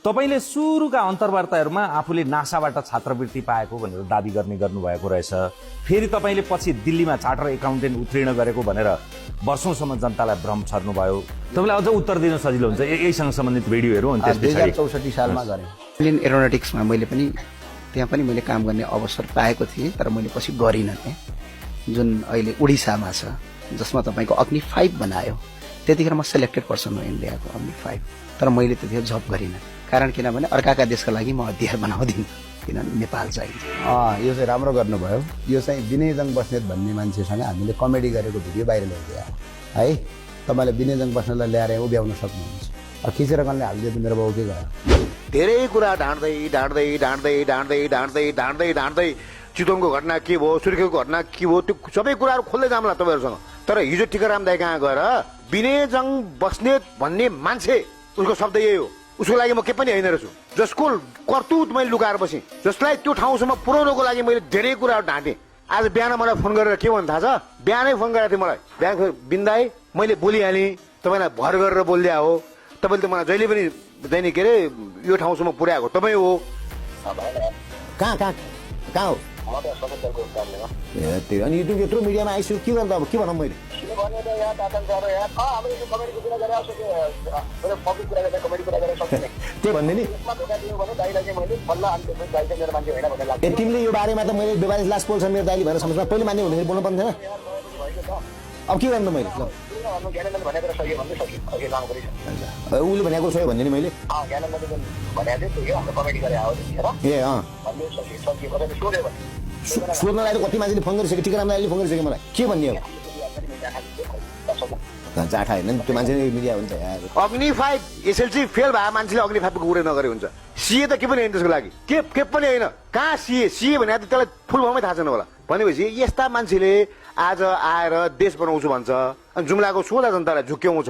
तपाईले सुरुका अन्तर्वार्ताहरूमा आफूले नासाबाट छात्रवृत्ति पाएको भनेर दाबी गर्नुभएको रहेछ। फेरि तपाईले पछि दिल्लीमा चार्टर एकाउन्टेन्ट उत्तीर्ण गरेको भनेर वर्षौंसम्म जनतालाई भ्रम छर्नुभयो। तपाईलाई अझ उत्तर दिन सजिलो हुन्छ यहीसँग सम्बन्धित भिडियोहरू अनि त्यसपछि 2064 सालमा गरे। इन्डियन एरोनोटिक्समा मैले पनि त्यहाँ पनि मैले काम गर्ने अवसर पाएको थिएँ, तर मैले पछि गरिनँ त्यहाँ, जुन अहिले उडिसामा छ, जसमा तपाईँको अग्नि 5 बनायो। त्यतिखेर म सेलेक्टेड पर्सन हो इन्डियाको अग्नि 5, तर मैले त्यतिखेर जब गरिनँ। कारण किनभने अर्काका देशका लागि म हतियार बनाउँदिनँ, किनभने नेपाल चाहिन्छ। यो चाहिँ राम्रो गर्नुभयो। यो चाहिँ विनयजङ बस्नेत भन्ने मान्छेसँग हामीले कमेडी गरेको भिडियो बाहिर ल्याइदियो है। तपाईँले विनयजङ बस्नेतलाई ल्याएर उभ्याउन सक्नुहुन्छ। खिचेर कनले हालिदियो मेरो बाउ के गयो। धेरै कुरा ढाँड्दै ढाँड्दै ढाँड्दै ढाँड्दै ढाँड्दै ढाँड्दै ढाँड्दै चितवनको घटना के भयो, सुर्खेतको घटना के भयो, त्यो सबै कुराहरू खोल्दै जाम्ला तपाईँहरूसँग। तर हिजो टिकाराम दाइ कहाँ गएर विनयजङ बस्नेत भन्ने मान्छे, उसको शब्द यही हो, उसको लागि म के पनि होइन रहेछु, जसको कर्तुत मैले लुकाएर बसेँ, जसलाई त्यो ठाउँसम्म पुर्याउनको लागि मैले धेरै कुराहरू ढाँटेँ। आज बिहान मलाई फोन गरेर के भन्नु थाहा छ? बिहानै फोन गरेको थिएँ मलाई, बिहान बिन्दाई मैले बोलिहालेँ, तपाईँलाई भर गरेर बोलिदिया हो, तपाईँले त मलाई जहिले पनि दैनिक के अरे यो ठाउँसम्म पुर्याएको तपाईँ हो। कहाँ कहाँ कहाँ हो? त्यही अनि यो यत्रो मिडियामा आइसक्यो, के गर्दा अब के भनौँ मैले? त्यही भन्दै नि तिमीले यो बारेमा त मैले 42 लाख पोल्छ मेरो दाइले भनेर समझमा पहिले मान्ने हुँदाखेरि बोल्नु पर्ने थिएन। अब के गर्नु मैले? उसले भनेको सही भन्ने नि मैले। सोध्नलाई त कति मान्छेले फोन गरिसक्यो, टिकाराम दाइले फोन गरिसक्यो मलाई, के भन्ने हो? जाठा होइन त्यो मान्छे मिडिया हुन्छ यार। अग्नि 5 एसएलसी फेल भए मान्छेले अग्नि 5 को कुरा नगरे हुन्छ। सीए त के पनि होइन त्यसको लागि, के पनि होइन। कहाँ सीए भने त्यसलाई फुल फर्मै थाहा छैन होला। भनेपछि यस्ता मान्छेले आज आएर देश बनाउँछु भन्छ अनि जुम्लाको 16 जनतालाई झुक्क्याउँछ।